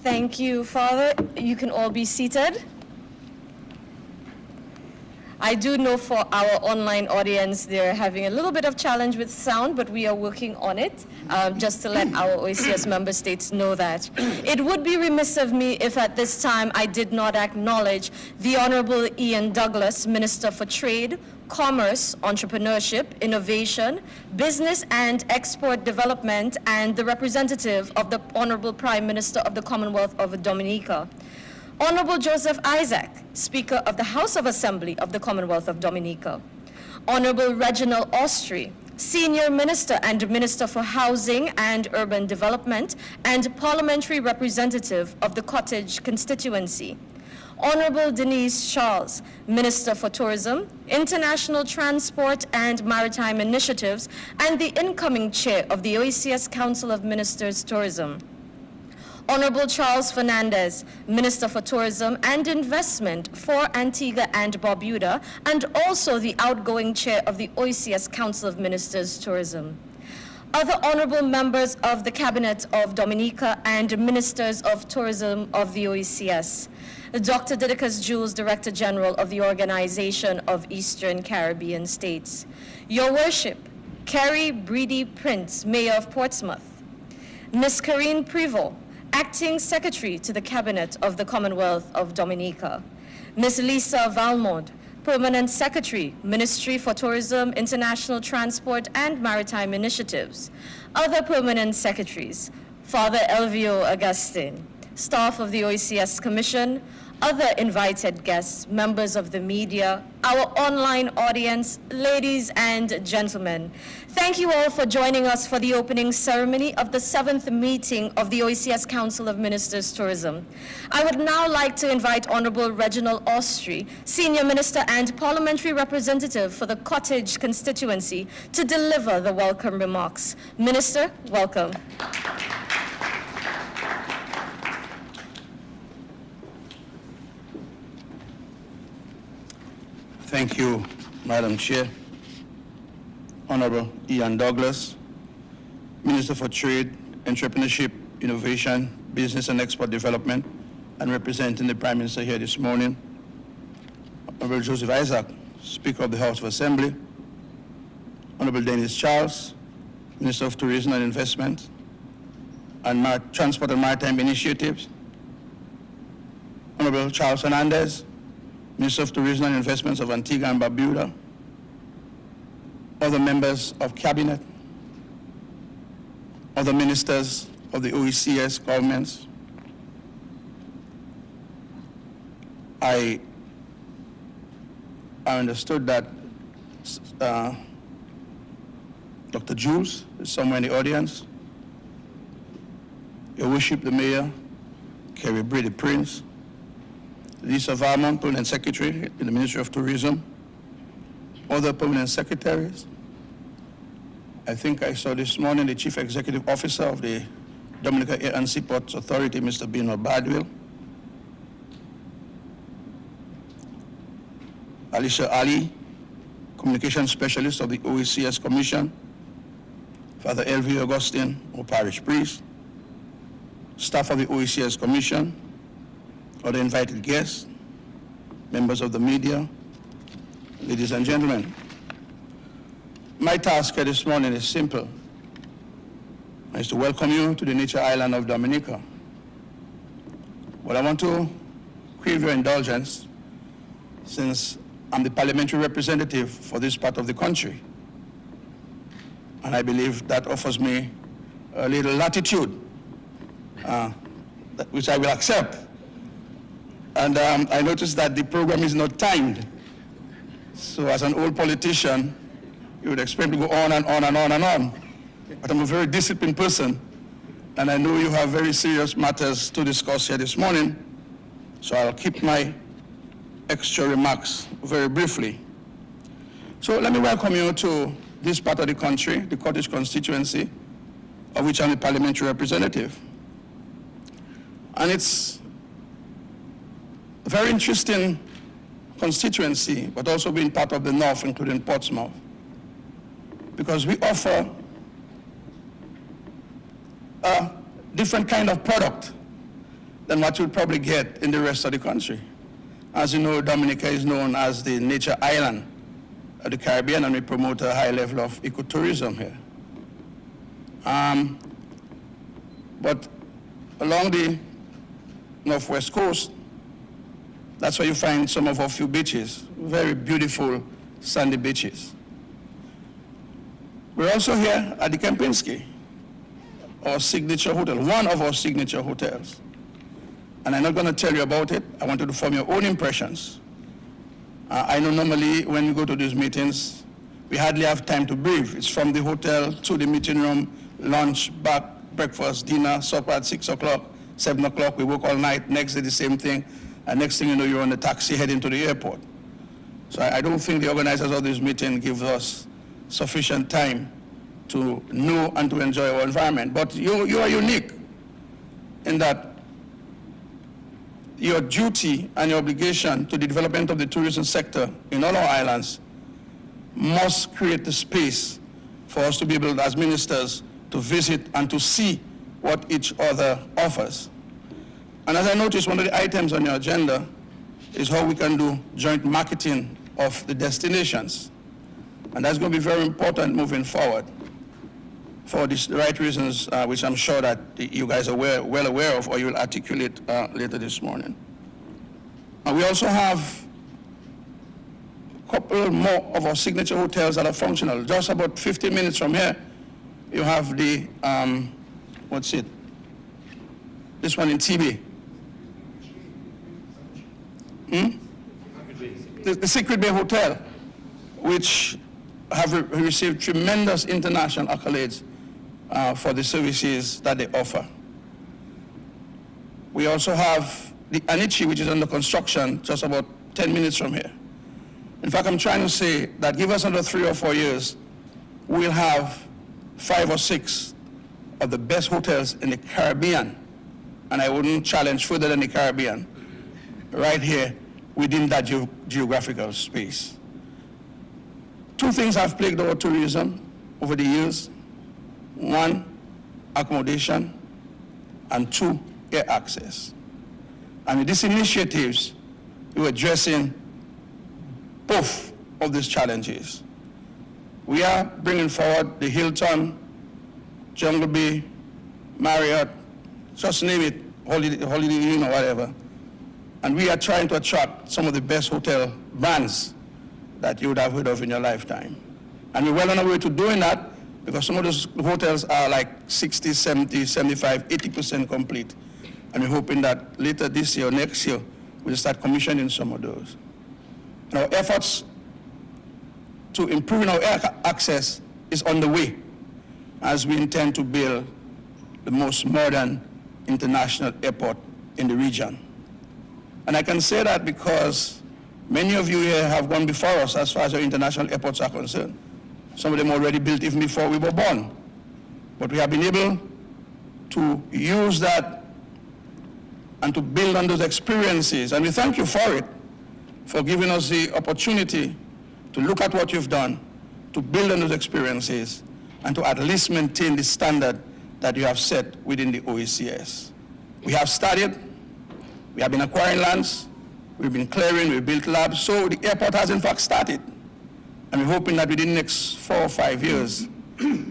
Thank you, Father. You can all be seated. I do know for our online audience, they're having a little bit of challenge with sound, but we are working on it, just to let our OECS member states know that. It would be remiss of me if at this time I did not acknowledge the Honorable Ian Douglas, Minister for Trade, Commerce, Entrepreneurship, Innovation, Business and Export Development, and the representative of the Honorable Prime Minister of the Commonwealth of Dominica. Honorable Joseph Isaac, Speaker of the House of Assembly of the Commonwealth of Dominica. Honorable Reginald Austri, Senior Minister and Minister for Housing and Urban Development and Parliamentary Representative of the Cottage Constituency. Honorable Denise Charles, Minister for Tourism, International Transport and Maritime Initiatives, and the incoming Chair of the OECS Council of Ministers Tourism. Honorable Charles Fernandez, Minister for Tourism and Investment for Antigua and Barbuda, and also the outgoing Chair of the OECS Council of Ministers Tourism. Other honorable members of the Cabinet of Dominica and Ministers of Tourism of the OECS. Dr. Didicus Jules, Director General of the Organization of Eastern Caribbean States. Your Worship, Kerry Breedy Prince, Mayor of Portsmouth. Ms. Karine Prevost, Acting Secretary to the Cabinet of the Commonwealth of Dominica. Ms. Lisa Valmont, Permanent Secretary, Ministry for Tourism, International Transport and Maritime Initiatives. Other Permanent Secretaries, Father Elvio Agustin, staff of the OECS Commission, other invited guests, members of the media, our online audience, ladies and gentlemen. Thank you all for joining us for the opening ceremony of the 7th meeting of the OECS Council of Ministers Tourism. I would now like to invite Honorable Reginald Austri, Senior Minister and Parliamentary Representative for the Cottage Constituency, to deliver the welcome remarks. Minister, welcome. Thank you, Madam Chair. Honorable Ian Douglas, Minister for Trade, Entrepreneurship, Innovation, Business and Export Development, and representing the Prime Minister here this morning. Honorable Joseph Isaac, Speaker of the House of Assembly. Honorable Denise Charles, Minister of Tourism and Investment, and Transport and Maritime Initiatives. Honorable Charles Fernandez, Minister of Tourism and Investments of Antigua and Barbuda, other members of Cabinet, other ministers of the OECS governments. I understood that Dr. Jules is somewhere in the audience. Your Worship, the Mayor, Kerry Breedy Prince, Lisa Valmont, Permanent Secretary in the Ministry of Tourism, other Permanent Secretaries. I think I saw this morning the Chief Executive Officer of the Dominica Air and Seaports Authority, Mr. Bino Badwell. Alicia Ali, Communication Specialist of the OECS Commission, Father Elvio Agustin, or Parish Priest, staff of the OECS Commission, other invited guests, members of the media, ladies and gentlemen. My task here this morning is simple. It's to welcome you to the nature island of Dominica. But I want to crave your indulgence, since I'm the parliamentary representative for this part of the country. And I believe that offers me a little latitude, which I will accept. And I noticed that the program is not timed. So as an old politician, you would expect to go on and on and on and on. But I'm a very disciplined person, and I know you have very serious matters to discuss here this morning, so I'll keep my extra remarks very briefly. So let me welcome you to this part of the country, the Cottage constituency, of which I'm a parliamentary representative. And it's a very interesting constituency, but also being part of the North, including Portsmouth, because we offer a different kind of product than what you'd probably get in the rest of the country. As you know, Dominica is known as the nature island of the Caribbean, and we promote a high level of ecotourism here. But along the northwest coast, that's where you find some of our few beaches, very beautiful sandy beaches. We're also here at the Kempinski, our signature hotel, one of our signature hotels. And I'm not going to tell you about it. I want you to form your own impressions. I know normally when we go to these meetings, we hardly have time to breathe. It's from the hotel to the meeting room, lunch, back, breakfast, dinner, supper at 6 o'clock, 7 o'clock, we work all night, next day the same thing, and next thing you know, you're on the taxi heading to the airport. So I don't think the organizers of this meeting give us sufficient time to know and to enjoy our environment. But you are unique in that your duty and your obligation to the development of the tourism sector in all our islands must create the space for us to be able, as ministers, to visit and to see what each other offers. And as I noticed, one of the items on your agenda is how we can do joint marketing of the destinations. And that's going to be very important moving forward for the right reasons, which I'm sure that you guys are well aware of, or you'll articulate later this morning. And we also have a couple more of our signature hotels that are functional. Just about 15 minutes from here, you have the, this one in TB. The Secret Bay Hotel, which have received tremendous international accolades for the services that they offer. We also have the Anichi, which is under construction just about 10 minutes from here. In fact, I'm trying to say that give us another 3 or 4 years, we'll have 5 or 6 of the best hotels in the Caribbean, and I wouldn't challenge further than the Caribbean, right here within that geographical space. 2 things have plagued our tourism over the years. 1, accommodation, and 2, air access. And with these initiatives, we're addressing both of these challenges. We are bringing forward the Hilton, Jungle Bay, Marriott, just name it, Holiday Inn or whatever. And we are trying to attract some of the best hotel brands that you would have heard of in your lifetime. And we're well on our way to doing that because some of those hotels are like 60, 70, 75, 80% complete. And we're hoping that later this year or next year, we'll start commissioning some of those. And our efforts to improving our air access is on the way as we intend to build the most modern international airport in the region. And I can say that because many of you here have gone before us as far as our international airports are concerned. Some of them already built even before we were born. But we have been able to use that and to build on those experiences. And we thank you for it, for giving us the opportunity to look at what you've done, to build on those experiences, and to at least maintain the standard that you have set within the OECS. We have started, we have been acquiring lands, we've been clearing, we've built labs, so the airport has in fact started. And we're hoping that within the next 4 or 5 years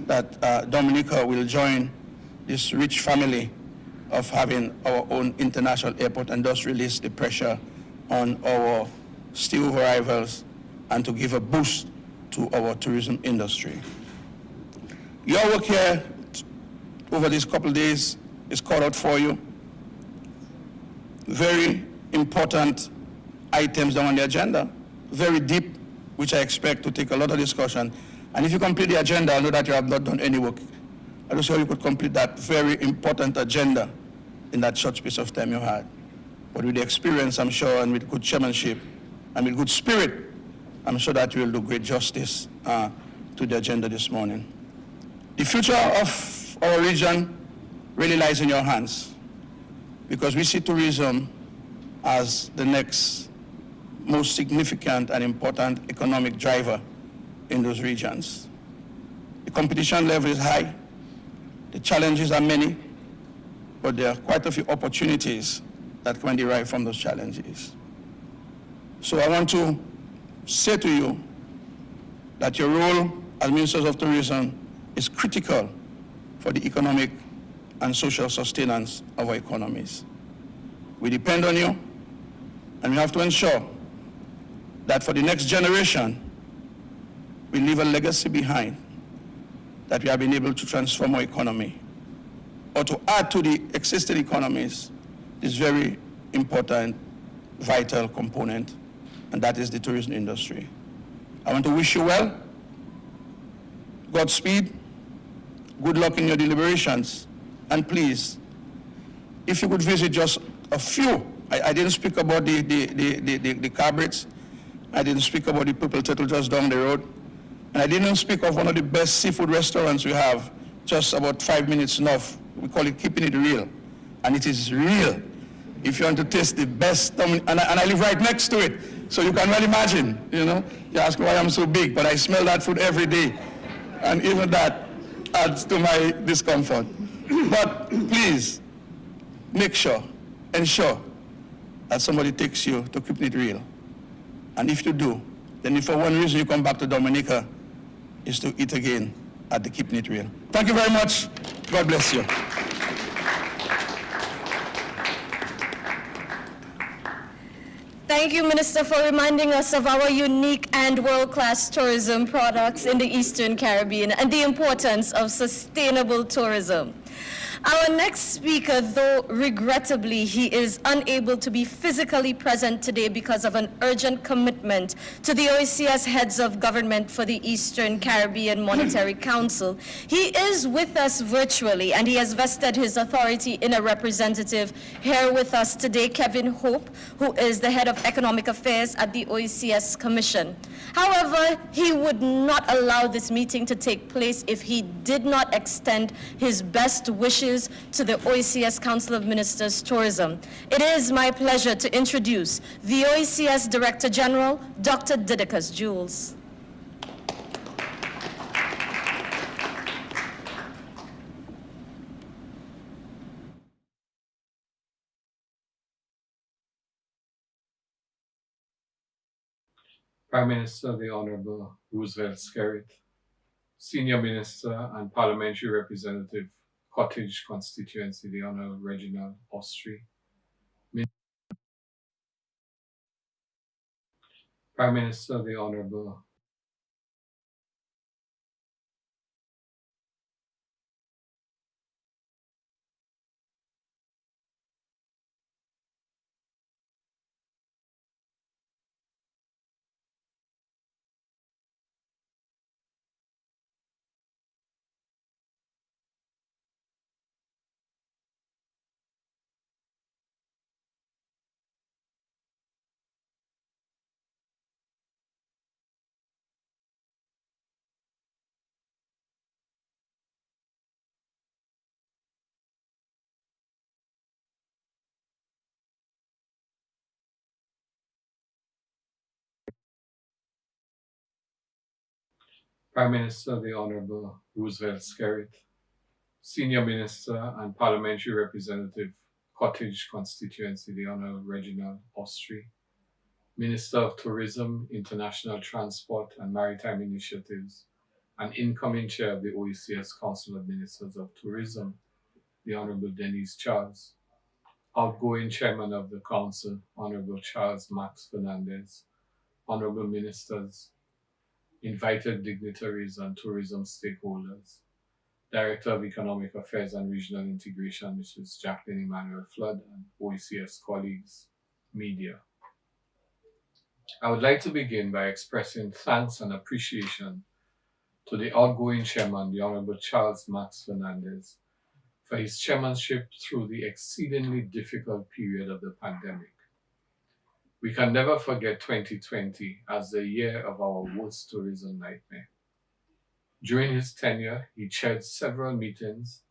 that Dominica will join this rich family of having our own international airport and thus release the pressure on our still rivals and to give a boost to our tourism industry. Your work here over these couple of days is called out for you. Very important items down on the agenda, very deep, which I expect to take a lot of discussion. And if you complete the agenda, I know that you have not done any work. I just hope you could complete that very important agenda in that short space of time you had. But with the experience, I'm sure, and with good chairmanship, and with good spirit, I'm sure that you will do great justice to the agenda this morning. The future of our region really lies in your hands, because we see tourism as the next most significant and important economic driver in those regions. The competition level is high, the challenges are many, but there are quite a few opportunities that can derive from those challenges. So I want to say to you that your role as Ministers of Tourism is critical for the economic and social sustenance of our economies. We depend on you, and we have to ensure that for the next generation, we leave a legacy behind, that we have been able to transform our economy or to add to the existing economies this very important, vital component, and that is the tourism industry. I want to wish you well, Godspeed, good luck in your deliberations, and please, if you could visit just a few. I didn't speak about the Cabrits, I didn't speak about the Purple Turtle just down the road, and I didn't speak of one of the best seafood restaurants we have, just about 5 minutes north. We call it Keeping It Real, and it is real. If you want to taste the best, and I live right next to it, so you can well imagine, you know. You ask why I'm so big, but I smell that food every day, and even that adds to my discomfort. But please, ensure that somebody takes you to Keeping It Real. And if you do, then if for one reason you come back to Dominica, is to eat again at the Keeping It Real. Thank you very much. God bless you. Thank you, Minister, for reminding us of our unique and world-class tourism products in the Eastern Caribbean and the importance of sustainable tourism. Our next speaker, though regrettably he is unable to be physically present today because of an urgent commitment to the Oecs Heads of Government for the Eastern Caribbean Monetary Council, he is with us virtually, and he has vested his authority in a representative here with us today, Kevin Hope, who is the Head of Economic Affairs at the Oecs Commission. However, he would not allow this meeting to take place if he did not extend his best wishes to the Oecs Council of Ministers Tourism. It is my pleasure to introduce the Oecs Director General, Dr. Didicus Jules. Prime Minister, the Honorable Roosevelt Skerrit, Senior Minister and Parliamentary Representative, Cottage Constituency, the Honorable Reginald Austri, Prime Minister, the Honorable Prime Minister, the Honorable Roosevelt Skerrit, Senior Minister and Parliamentary Representative, Cottage Constituency, the Honorable Reginald Austri, Minister of Tourism, International Transport and Maritime Initiatives, and incoming Chair of the Oecs Council of Ministers of Tourism, the Honorable Denise Charles, outgoing Chairman of the Council, Honorable Charles Max Fernandez, Honorable Ministers, invited dignitaries and tourism stakeholders, Director of Economic Affairs and Regional Integration, Mrs. Jacqueline Emmanuel Flood, and Oecs colleagues, media. I would like to begin by expressing thanks and appreciation to the outgoing Chairman, the Honorable Charles Max Fernandez, for his chairmanship through the exceedingly difficult period of the pandemic. We can never forget 2020 as the year of our worst tourism nightmare. During his tenure, he chaired several meetings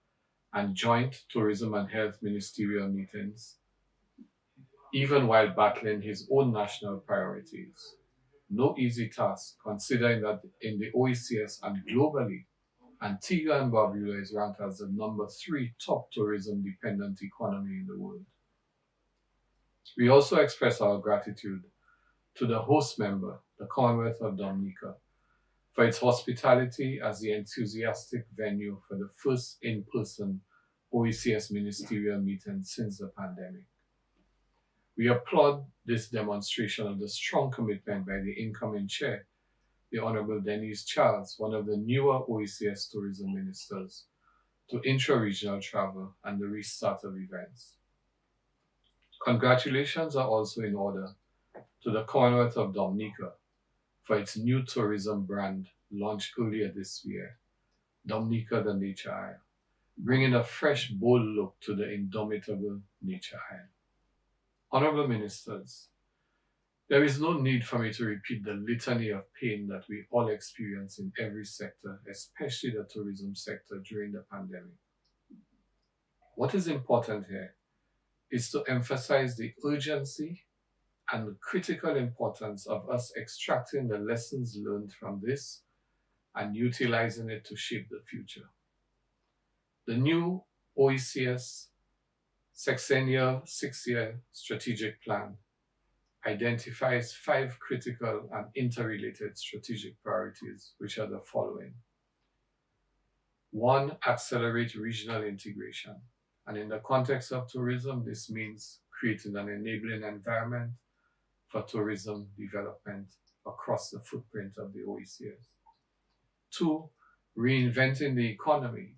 and joint tourism and health ministerial meetings, even while battling his own national priorities. No easy task, considering that in the Oecs and globally, Antigua and Barbuda is ranked as the #3 top tourism-dependent economy in the world. We also express our gratitude to the host member, the Commonwealth of Dominica, for its hospitality as the enthusiastic venue for the first in-person OECS ministerial meeting since the pandemic. We applaud this demonstration of the strong commitment by the incoming chair, the Honorable Denise Charles, one of the newer OECS tourism ministers, to intra-regional travel and the restart of events. Congratulations are also in order to the Commonwealth of Dominica for its new tourism brand launched earlier this year, Dominica the Nature Isle, bringing a fresh, bold look to the indomitable Nature Isle. Honorable Ministers, there is no need for me to repeat the litany of pain that we all experience in every sector, especially the tourism sector during the pandemic. What is important here is to emphasize the urgency and the critical importance of us extracting the lessons learned from this and utilizing it to shape the future. The new OECS Sexennial 6-year strategic plan identifies 5 critical and interrelated strategic priorities, which are the following. 1, accelerate regional integration. And in the context of tourism, this means creating an enabling environment for tourism development across the footprint of the OECS. 2, reinventing the economy.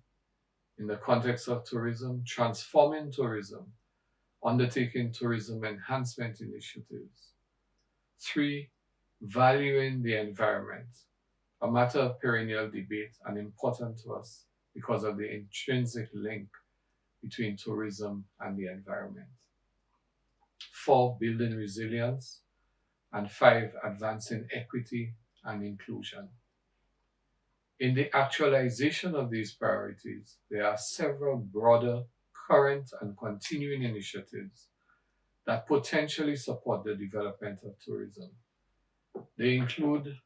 In the context of tourism, transforming tourism, undertaking tourism enhancement initiatives. 3, valuing the environment, a matter of perennial debate and important to us because of the intrinsic link between tourism and the environment. 4, building resilience. And 5, advancing equity and inclusion. In the actualization of these priorities, there are several broader, current and continuing initiatives that potentially support the development of tourism. They include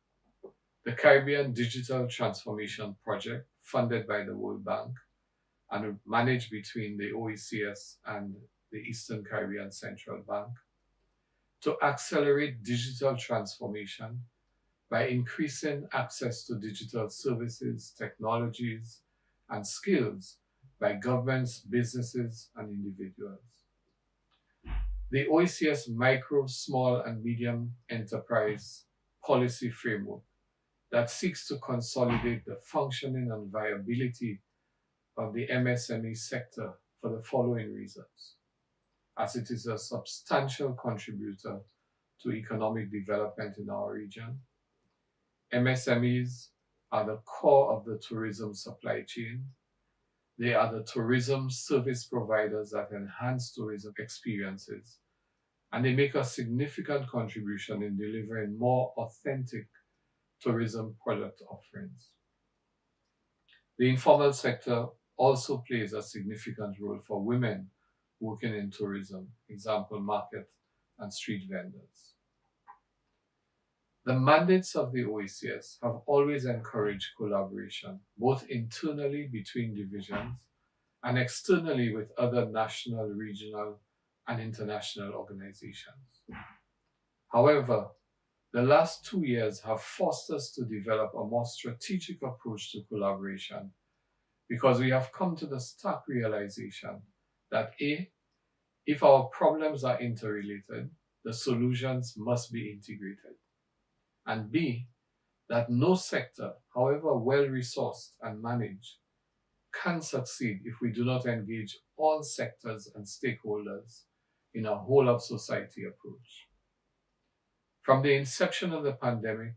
the Caribbean Digital Transformation Project, funded by the World Bank and managed between the OECS and the Eastern Caribbean Central Bank, to accelerate digital transformation by increasing access to digital services, technologies, and skills by governments, businesses, and individuals. The OECS Micro, Small, and Medium Enterprise Policy Framework that seeks to consolidate the functioning and viability of the MSME sector for the following reasons. As it is a substantial contributor to economic development in our region. MSMEs are the core of the tourism supply chain. They are the tourism service providers that enhance tourism experiences, and they make a significant contribution in delivering more authentic tourism product offerings. The informal sector also plays a significant role for women working in tourism, example, market and street vendors. The mandates of the OECS have always encouraged collaboration, both internally between divisions and externally with other national, regional, and international organizations. However, the last 2 years have forced us to develop a more strategic approach to collaboration because we have come to the stark realization that A, if our problems are interrelated, the solutions must be integrated. And B, that no sector, however well-resourced and managed, can succeed if we do not engage all sectors and stakeholders in a whole-of-society approach. From the inception of the pandemic,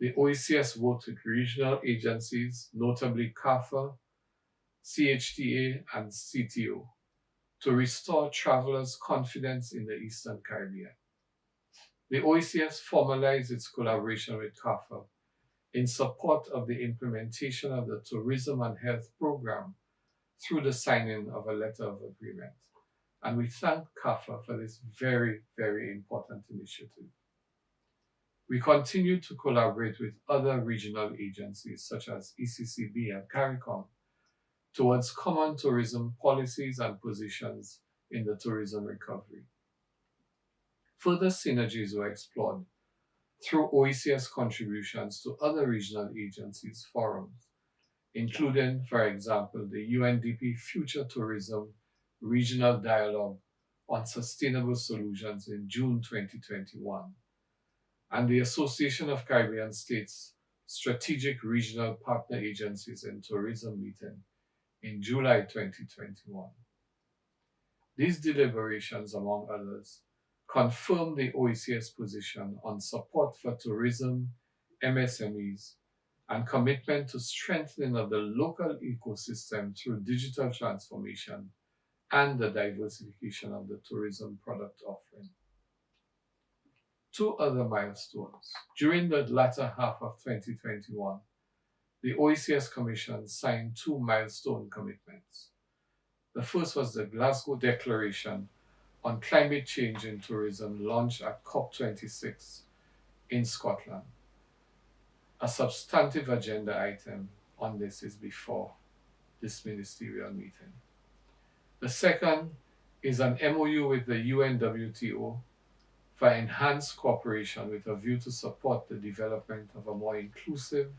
the OECS worked with regional agencies, notably CAFA, CHTA, and CTO, to restore travelers' confidence in the Eastern Caribbean. The OECS formalized its collaboration with CAFA in support of the implementation of the Tourism and Health Program through the signing of a letter of agreement. And we thank CAFA for this very, very important initiative. We continue to collaborate with other regional agencies such as ECCB and CARICOM towards common tourism policies and positions in the tourism recovery. Further synergies were explored through OECS contributions to other regional agencies' forums, including, for example, the UNDP Future Tourism Regional Dialogue on Sustainable Solutions in June 2021, and the Association of Caribbean States Strategic Regional Partner Agencies in Tourism meeting in July 2021. These deliberations, among others, confirmed the OECS position on support for tourism, MSMEs, and commitment to strengthening of the local ecosystem through digital transformation and the diversification of the tourism product offering. Two other milestones. During the latter half of 2021, the OECS Commission signed two milestone commitments. The first was the Glasgow Declaration on Climate Change in Tourism, launched at COP26 in Scotland. A substantive agenda item on this is before this ministerial meeting. The second is an MOU with the UNWTO for enhanced cooperation with a view to support the development of a more inclusive,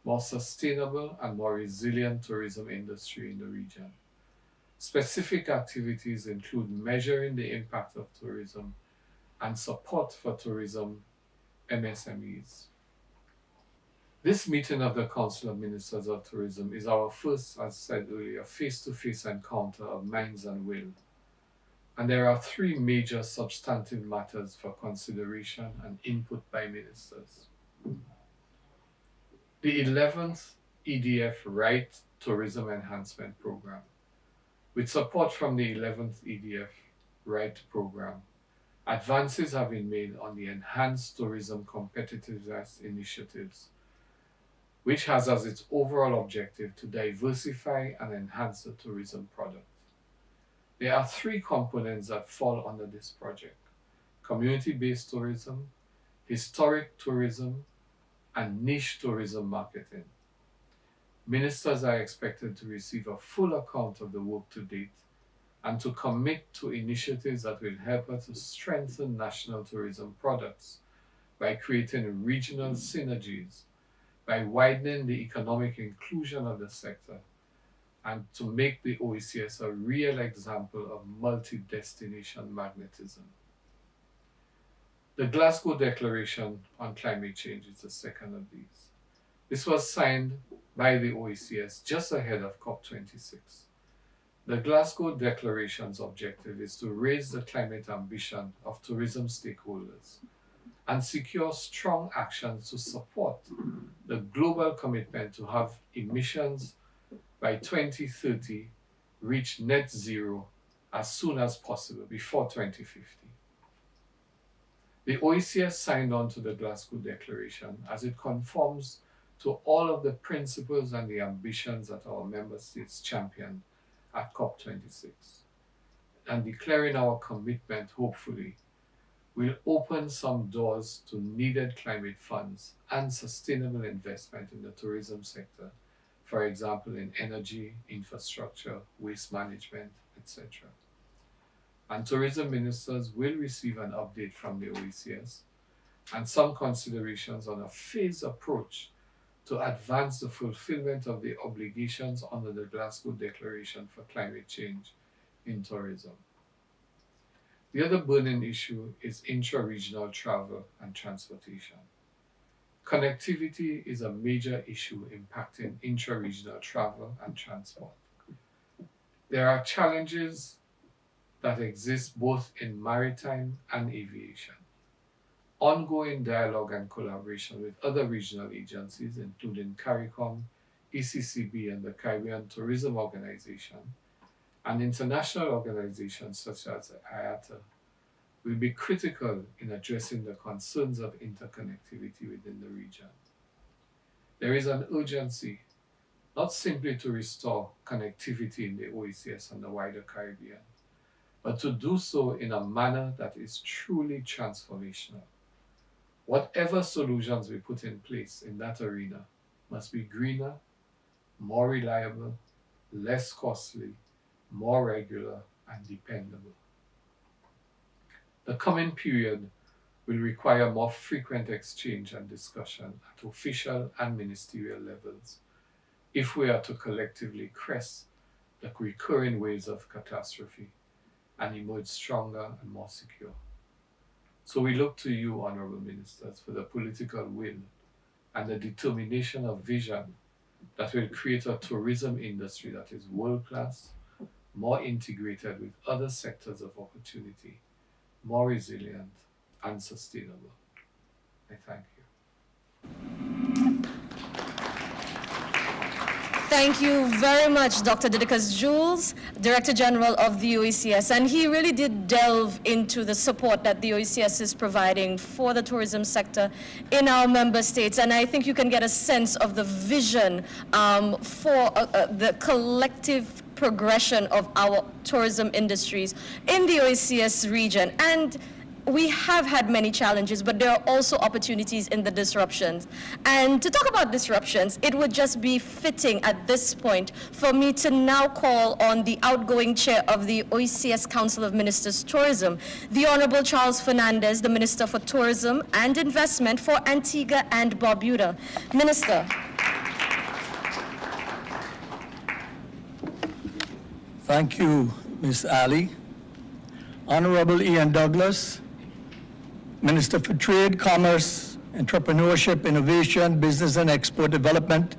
more sustainable, and more resilient tourism industry in the region. Specific activities include measuring the impact of tourism and support for tourism MSMEs. This meeting of the Council of Ministers of Tourism is our first, as said earlier, face-to-face encounter of minds and will. And there are three major substantive matters for consideration and input by ministers. The 11th EDF Right Tourism Enhancement Program. With support from the 11th EDF Right Program, advances have been made on the Enhanced Tourism Competitiveness Initiatives, which has as its overall objective to diversify and enhance the tourism product. There are three components that fall under this project: community-based tourism, historic tourism, and niche tourism marketing. Ministers are expected to receive a full account of the work to date and to commit to initiatives that will help us to strengthen national tourism products by creating regional synergies, by widening the economic inclusion of the sector, and to make the OECS a real example of multi-destination magnetism. The Glasgow Declaration on Climate Change is the second of these. This was signed by the OECS just ahead of COP26. The Glasgow Declaration's objective is to raise the climate ambition of tourism stakeholders and secure strong actions to support the global commitment to have emissions by 2030 reach net zero as soon as possible, before 2050. The OECS signed on to the Glasgow Declaration as it conforms to all of the principles and the ambitions that our member states championed at COP26. And declaring our commitment, hopefully, will open some doors to needed climate funds and sustainable investment in the tourism sector, for example, in energy, infrastructure, waste management, etc. And tourism ministers will receive an update from the OECS and some considerations on a phased approach to advance the fulfillment of the obligations under the Glasgow Declaration for Climate Change in tourism. The other burning issue is intra-regional travel and transportation. Connectivity is a major issue impacting intra-regional travel and transport. There are challenges that exist both in maritime and aviation. Ongoing dialogue and collaboration with other regional agencies, including CARICOM, ECCB, and the Caribbean Tourism Organization, and international organizations such as IATA, will be critical in addressing the concerns of interconnectivity within the region. There is an urgency not simply to restore connectivity in the OECS and the wider Caribbean, but to do so in a manner that is truly transformational. Whatever solutions we put in place in that arena must be greener, more reliable, less costly, more regular, and dependable. The coming period will require more frequent exchange and discussion at official and ministerial levels if we are to collectively crest the recurring waves of catastrophe and emerge stronger and more secure. So we look to you, Honorable Ministers, for the political will and the determination of vision that will create a tourism industry that is world-class, more integrated with other sectors of opportunity, more resilient and sustainable. I thank you. Thank you very much, Dr. Didicus Jules, Director General of the Oecs, and he really did delve into the support that the Oecs is providing for the tourism sector in our member states, and I think you can get a sense of the vision for the collective progression of our tourism industries in the Oecs region. And we have had many challenges, but there are also opportunities in the disruptions. And to talk about disruptions, it would just be fitting at this point for me to now call on the outgoing chair of the Oecs Council of Ministers Tourism, the Honorable Charles Fernandez, the Minister for Tourism and Investment for Antigua and Barbuda. Minister. Thank you, Ms. Ali. Honorable Ian Douglas, Minister for Trade, Commerce, Entrepreneurship, Innovation, Business and Export Development,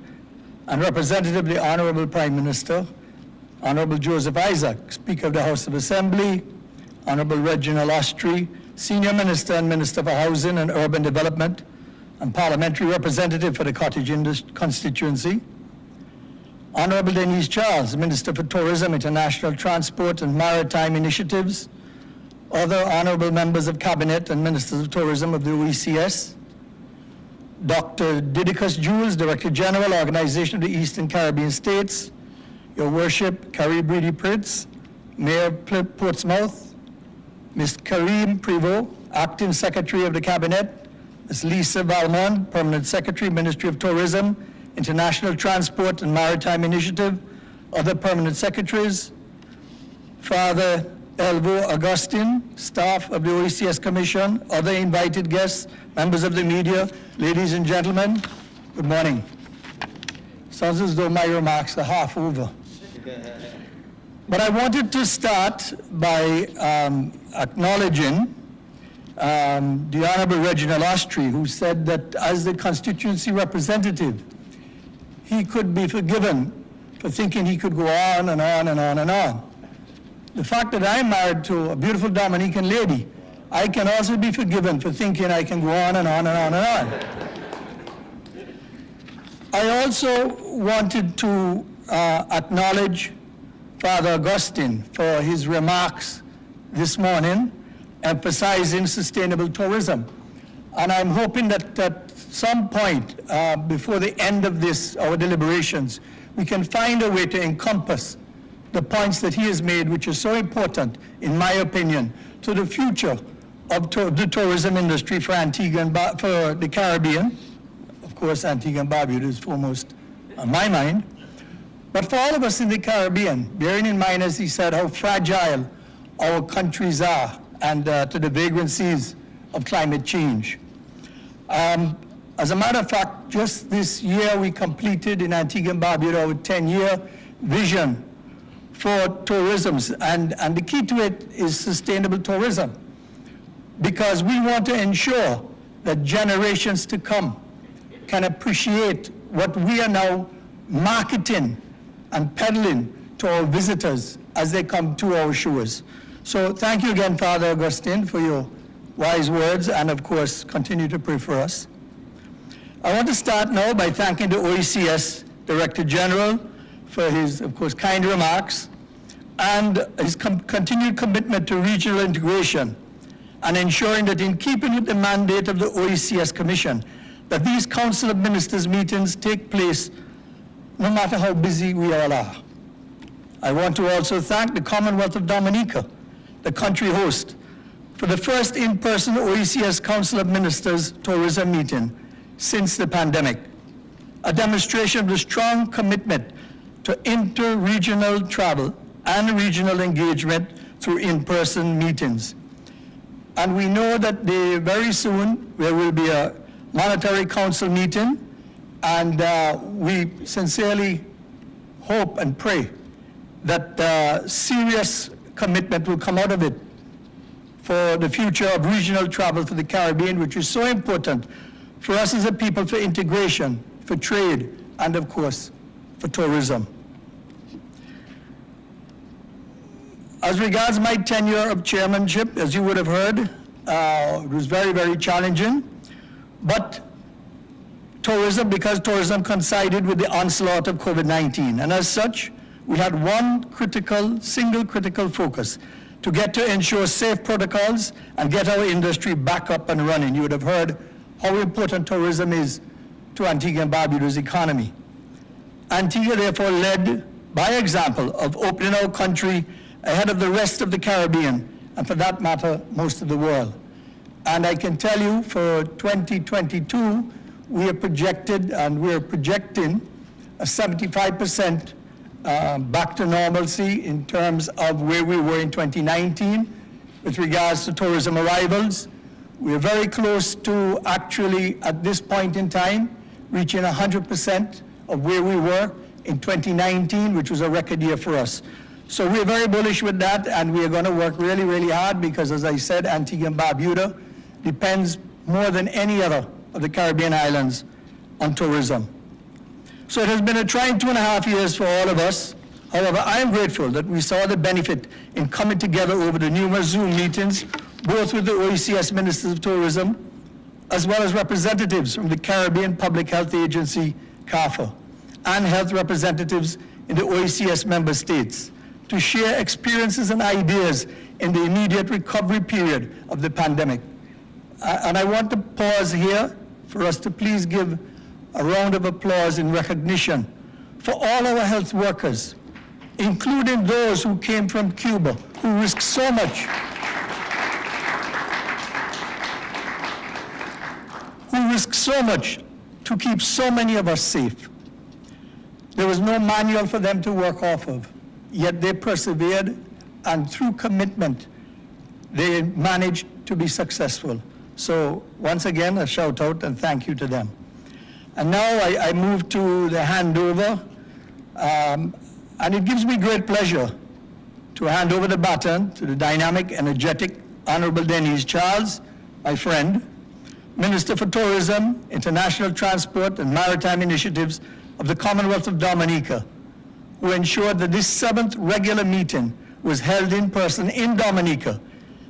and representative the Honorable Prime Minister, Honorable Joseph Isaac, Speaker of the House of Assembly, Honorable Reginald Ostry, Senior Minister and Minister for Housing and Urban Development, and Parliamentary Representative for the Cottage constituency, Honorable Denise Charles, Minister for Tourism, International Transport and Maritime Initiatives, other honorable members of Cabinet and Ministers of Tourism of the Oecs, Dr. Didicus Jules, Director General, Organization of the Eastern Caribbean States, Your Worship, Carrie Brady Pritz, Mayor of Portsmouth, Ms. Kareem Prevost, Acting Secretary of the Cabinet, Ms. Lisa Valmont, Permanent Secretary, Ministry of Tourism, International Transport and Maritime Initiative, other permanent secretaries, Father Elvo Augustine, staff of the Oecs Commission, other invited guests, members of the media, ladies and gentlemen, good morning. Sounds as though my remarks are half over. But I wanted to start by acknowledging the Honorable Reginald Ostry, who said that as the constituency representative, he could be forgiven for thinking he could go on and on and on and on. The fact that I'm married to a beautiful Dominican lady, I can also be forgiven for thinking I can go on and on and on and on. I also wanted to acknowledge Father Augustine for his remarks this morning, emphasizing sustainable tourism. And I'm hoping that at some point before the end of our deliberations, we can find a way to encompass the points that he has made, which are so important, in my opinion, to the future of the tourism industry for Antigua and for the Caribbean. Of course, Antigua and Barbuda is foremost on my mind. But for all of us in the Caribbean, bearing in mind, as he said, how fragile our countries are and to the vagrancies of climate change. As a matter of fact, just this year we completed in Antigua and Barbuda our 10-year vision for tourism, and the key to it is sustainable tourism, because we want to ensure that generations to come can appreciate what we are now marketing and peddling to our visitors as they come to our shores. So thank you again, Father Augustine, for your wise words, and of course, continue to pray for us. I want to start now by thanking the Oecs Director General for his, of course, kind remarks and his continued commitment to regional integration and ensuring that in keeping with the mandate of the Oecs Commission, that these Council of Ministers meetings take place no matter how busy we all are. I want to also thank the Commonwealth of Dominica, the country host, for the first in-person OECS Council of Ministers tourism meeting since the pandemic, a demonstration of the strong commitment to inter-regional travel and regional engagement through in-person meetings. And we know that very soon there will be a monetary council meeting, and we sincerely hope and pray that serious commitment will come out of it for the future of regional travel to the Caribbean, which is so important for us as a people, for integration, for trade, and of course, for tourism. As regards my tenure of chairmanship, as you would have heard, it was very, very challenging. But because tourism coincided with the onslaught of COVID-19. And as such, we had one single critical focus: to get to ensure safe protocols and get our industry back up and running. You would have heard how important tourism is to Antigua and Barbuda's economy. Antigua therefore led by example of opening our country ahead of the rest of the Caribbean, and for that matter, most of the world. And I can tell you for 2022, we are projecting a 75% back to normalcy in terms of where we were in 2019 with regards to tourism arrivals. We are very close to actually, at this point in time, reaching 100% of where we were in 2019, which was a record year for us. So we're very bullish with that, and we are going to work really, really hard because, as I said, Antigua and Barbuda depends more than any other of the Caribbean islands on tourism. So it has been a trying 2.5 years for all of us. However, I am grateful that we saw the benefit in coming together over the numerous Zoom meetings, both with the OECS Ministers of Tourism, as well as representatives from the Caribbean Public Health Agency, CARFA, and health representatives in the OECS member states, to share experiences and ideas in the immediate recovery period of the pandemic. And I want to pause here for us to please give a round of applause in recognition for all our health workers, including those who came from Cuba, who risked so much, to keep so many of us safe. There was no manual for them to work off of, yet they persevered, and through commitment, they managed to be successful. So once again, a shout out and thank you to them. And now I move to the handover, and it gives me great pleasure to hand over the baton to the dynamic, energetic, Honorable Denise Charles, my friend, Minister for Tourism, International Transport and Maritime Initiatives of the Commonwealth of Dominica, who ensured that this 7th regular meeting was held in person in Dominica,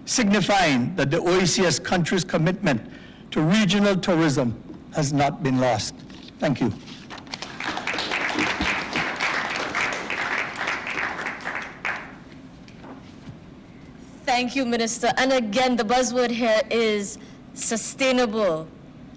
signifying that the OECS country's commitment to regional tourism has not been lost. Thank you. Thank you, Minister. And again, the buzzword here is sustainable.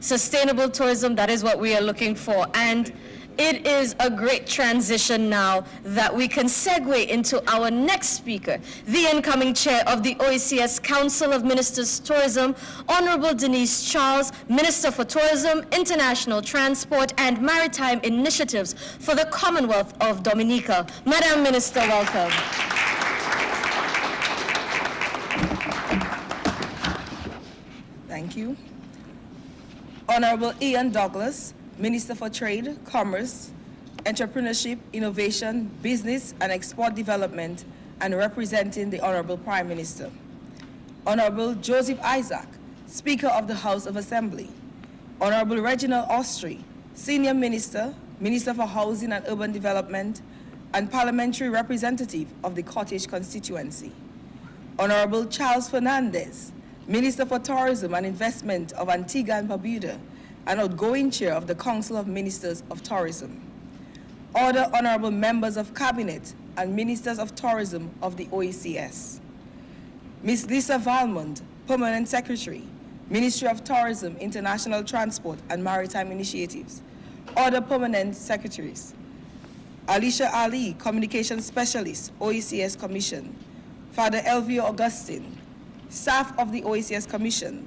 Sustainable tourism, that is what we are looking for. And it is a great transition now that we can segue into our next speaker, the incoming chair of the OECS Council of Ministers Tourism, Honorable Denise Charles, Minister for Tourism, International Transport and Maritime Initiatives for the Commonwealth of Dominica. Madam Minister, welcome. Thank you. Honorable Ian Douglas, Minister for Trade, Commerce, Entrepreneurship, Innovation, Business and Export Development, and representing the Honorable Prime Minister. Honorable Joseph Isaac, Speaker of the House of Assembly. Honorable Reginald Austri, Senior Minister, Minister for Housing and Urban Development, and Parliamentary Representative of the Cottage Constituency. Honorable Charles Fernandez, Minister for Tourism and Investment of Antigua and Barbuda, and outgoing chair of the Council of Ministers of Tourism. Other honorable members of Cabinet and Ministers of Tourism of the OECS. Ms. Lisa Valmont, Permanent Secretary, Ministry of Tourism, International Transport and Maritime Initiatives. Other Permanent Secretaries. Alicia Ali, Communications Specialist, OECS Commission. Father Elvio Augustine, staff of the OECS Commission,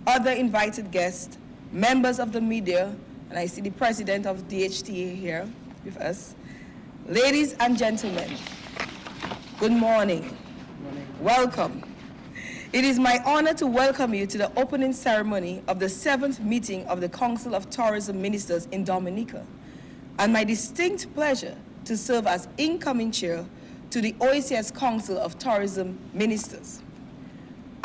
other invited guests, members of the media, and I see the president of DHTA here with us. Ladies and gentlemen, good morning. Welcome. It is my honor to welcome you to the opening ceremony of the 7th meeting of the Council of Tourism Ministers in Dominica, and my distinct pleasure to serve as incoming chair to the OECS Council of Tourism Ministers.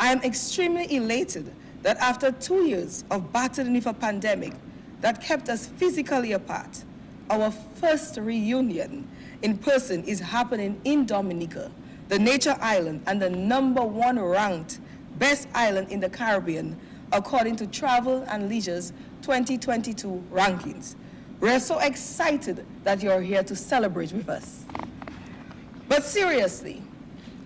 I am extremely elated that after 2 years of battling with a pandemic that kept us physically apart, our first reunion in person is happening in Dominica, the nature island and the #1 ranked best island in the Caribbean, according to Travel and Leisure's 2022 rankings. We're so excited that you're here to celebrate with us. But seriously,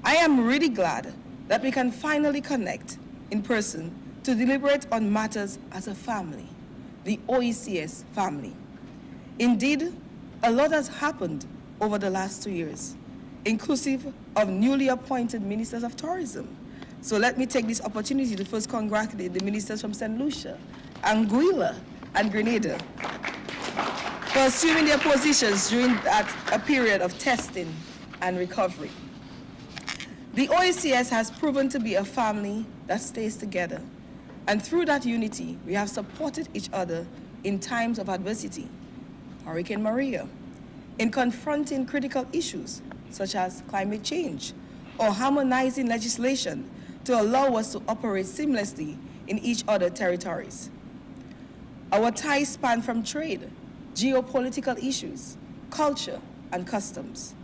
I am really glad that we can finally connect in person to deliberate on matters as a family, the OECS family. Indeed, a lot has happened over the last 2 years, inclusive of newly appointed ministers of tourism. So let me take this opportunity to first congratulate the ministers from St. Lucia, Anguilla, and Grenada for assuming their positions during a period of testing and recovery. The OECS has proven to be a family that stays together, and through that unity, we have supported each other in times of adversity, Hurricane Maria, in confronting critical issues such as climate change, or harmonizing legislation to allow us to operate seamlessly in each other's territories. Our ties span from trade, geopolitical issues, culture, and customs.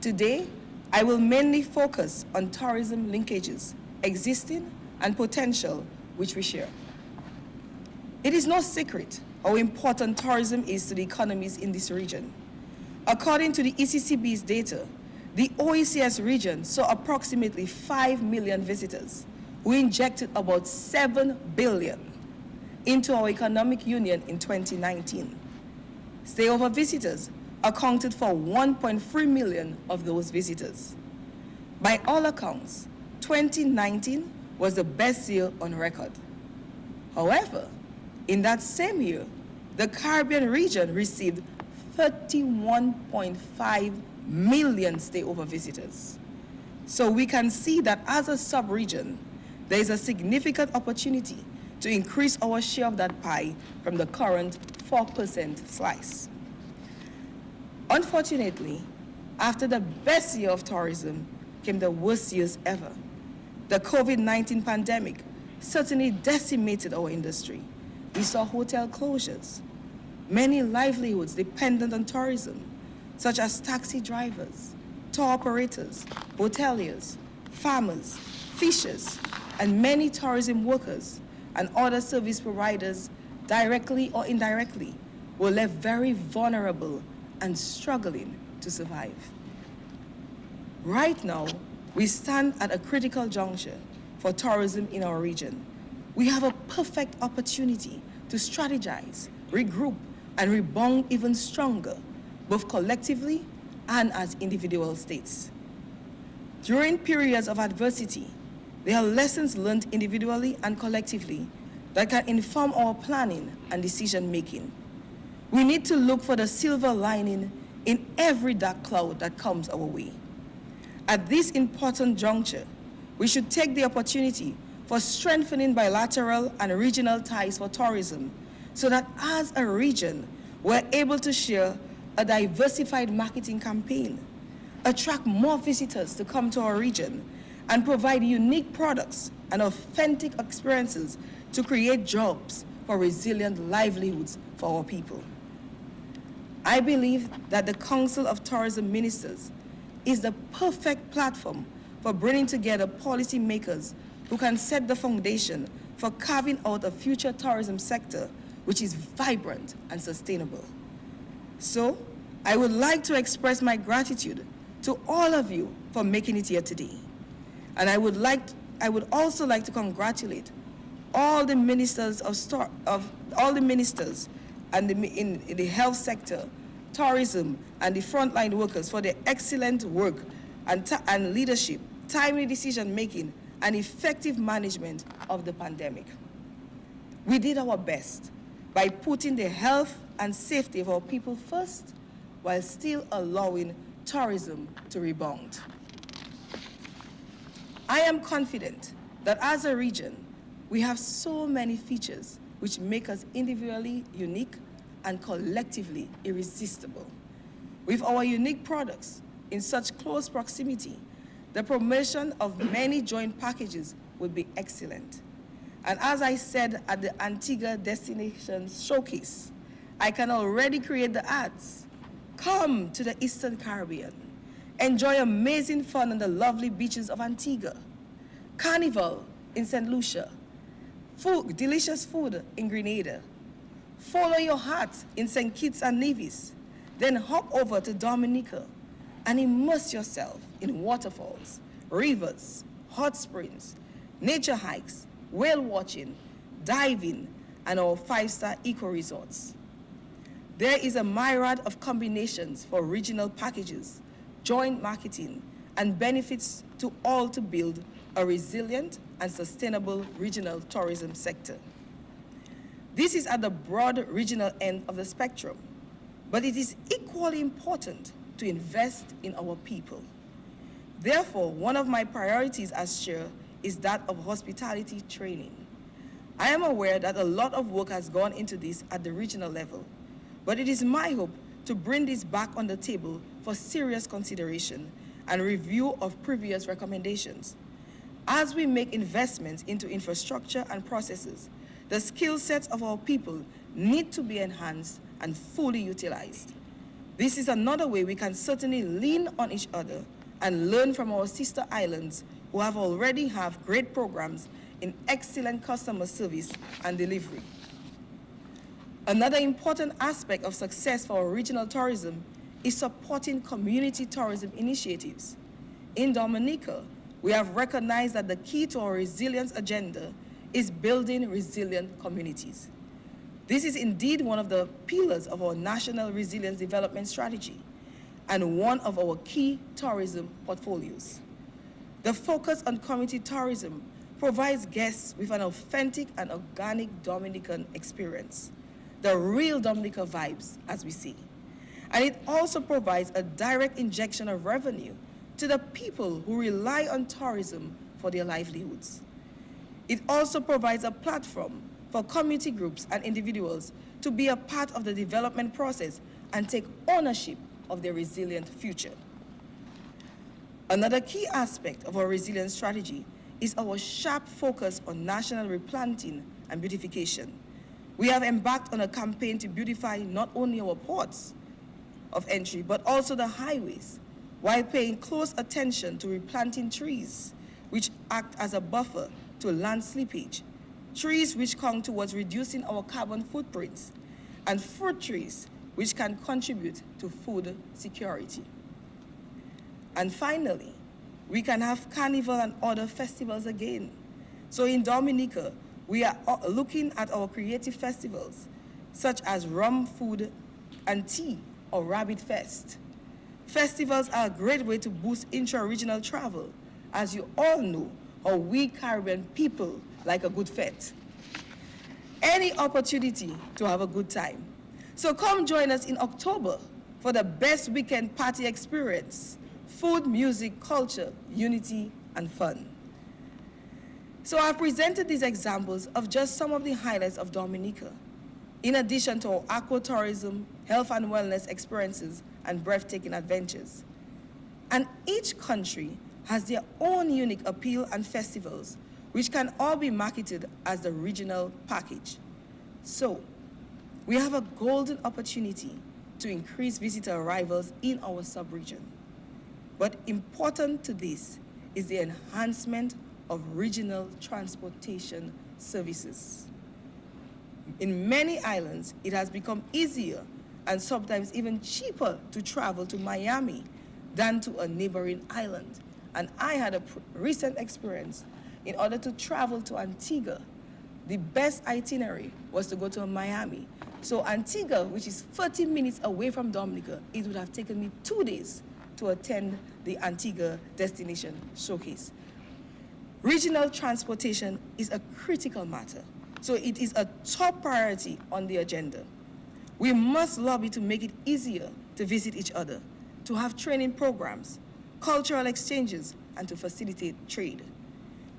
Today, I will mainly focus on tourism linkages, existing and potential, which we share. It is no secret how important tourism is to the economies in this region. According to the ECCB's data, the OECS region saw approximately 5 million visitors, who injected about 7 billion into our economic union in 2019. Stayover visitors accounted for 1.3 million of those visitors. By all accounts, 2019 was the best year on record. However, in that same year, the Caribbean region received 31.5 million stayover visitors. So we can see that as a sub-region, there is a significant opportunity to increase our share of that pie from the current 4% slice. Unfortunately, after the best year of tourism came the worst years ever. The COVID-19 pandemic certainly decimated our industry. We saw hotel closures, many livelihoods dependent on tourism, such as taxi drivers, tour operators, hoteliers, farmers, fishers, and many tourism workers and other service providers, directly or indirectly, were left very vulnerable and struggling to survive. Right now, we stand at a critical juncture for tourism in our region. We have a perfect opportunity to strategize, regroup, and rebound even stronger, both collectively and as individual states. During periods of adversity, there are lessons learned individually and collectively that can inform our planning and decision-making. We need to look for the silver lining in every dark cloud that comes our way. At this important juncture, we should take the opportunity for strengthening bilateral and regional ties for tourism so that as a region, we're able to share a diversified marketing campaign, attract more visitors to come to our region, and provide unique products and authentic experiences to create jobs for resilient livelihoods for our people. I believe that the Council of Tourism Ministers is the perfect platform for bringing together policymakers who can set the foundation for carving out a future tourism sector which is vibrant and sustainable. So, I would like to express my gratitude to all of you for making it here today. And I would also like to congratulate all the ministers and in the health sector, tourism, and the frontline workers for their excellent work and leadership, timely decision-making, and effective management of the pandemic. We did our best by putting the health and safety of our people first while still allowing tourism to rebound. I am confident that as a region, we have so many features which make us individually unique and collectively irresistible. With our unique products in such close proximity, the promotion of many joint packages would be excellent. And as I said at the Antigua Destination Showcase, I can already create the ads. Come to the Eastern Caribbean. Enjoy amazing fun on the lovely beaches of Antigua. Carnival in St. Lucia. Food, delicious food in Grenada. Follow your heart in St. Kitts and Nevis. Then hop over to Dominica and immerse yourself in waterfalls, rivers, hot springs, nature hikes, whale watching, diving, and our 5-star eco-resorts. There is a myriad of combinations for regional packages, joint marketing, and benefits to all to build a resilient and sustainable regional tourism sector. This is at the broad regional end of the spectrum, but it is equally important to invest in our people. Therefore, one of my priorities as chair is that of hospitality training. I am aware that a lot of work has gone into this at the regional level, but it is my hope to bring this back on the table for serious consideration and review of previous recommendations. As we make investments into infrastructure and processes, the skill sets of our people need to be enhanced and fully utilized. This is another way we can certainly lean on each other and learn from our sister islands who already have great programs in excellent customer service and delivery. Another important aspect of success for our regional tourism is supporting community tourism initiatives. In Dominica, we have recognized that the key to our resilience agenda is building resilient communities. This is indeed one of the pillars of our National Resilience Development Strategy and one of our key tourism portfolios. The focus on community tourism provides guests with an authentic and organic Dominican experience, the real Dominica vibes, as we see. And it also provides a direct injection of revenue to the people who rely on tourism for their livelihoods. It also provides a platform for community groups and individuals to be a part of the development process and take ownership of their resilient future. Another key aspect of our resilience strategy is our sharp focus on national replanting and beautification. We have embarked on a campaign to beautify not only our ports of entry, but also the highways, while paying close attention to replanting trees, which act as a buffer to land slippage, trees which come towards reducing our carbon footprints, and fruit trees which can contribute to food security. And finally, we can have carnival and other festivals again. So in Dominica, we are looking at our creative festivals, such as Rum, Food, and Tea, or Rabbit Fest. Festivals are a great way to boost intra-regional travel, as you all know how we Caribbean people like a good fete. Any opportunity to have a good time. So come join us in October for the best weekend party experience: food, music, culture, unity, and fun. So I've presented these examples of just some of the highlights of Dominica, in addition to our aquatourism, health and wellness experiences, and breathtaking adventures. And each country has their own unique appeal and festivals, which can all be marketed as the regional package. So, we have a golden opportunity to increase visitor arrivals in our sub-region. But important to this is the enhancement of regional transportation services. In many islands, it has become easier and sometimes even cheaper to travel to Miami than to a neighboring island. And I had a recent experience. In order to travel to Antigua, the best itinerary was to go to Miami. So Antigua, which is 30 minutes away from Dominica, it would have taken me 2 days to attend the Antigua Destination Showcase. Regional transportation is a critical matter, so it is a top priority on the agenda. We must lobby to make it easier to visit each other, to have training programs, cultural exchanges, and to facilitate trade.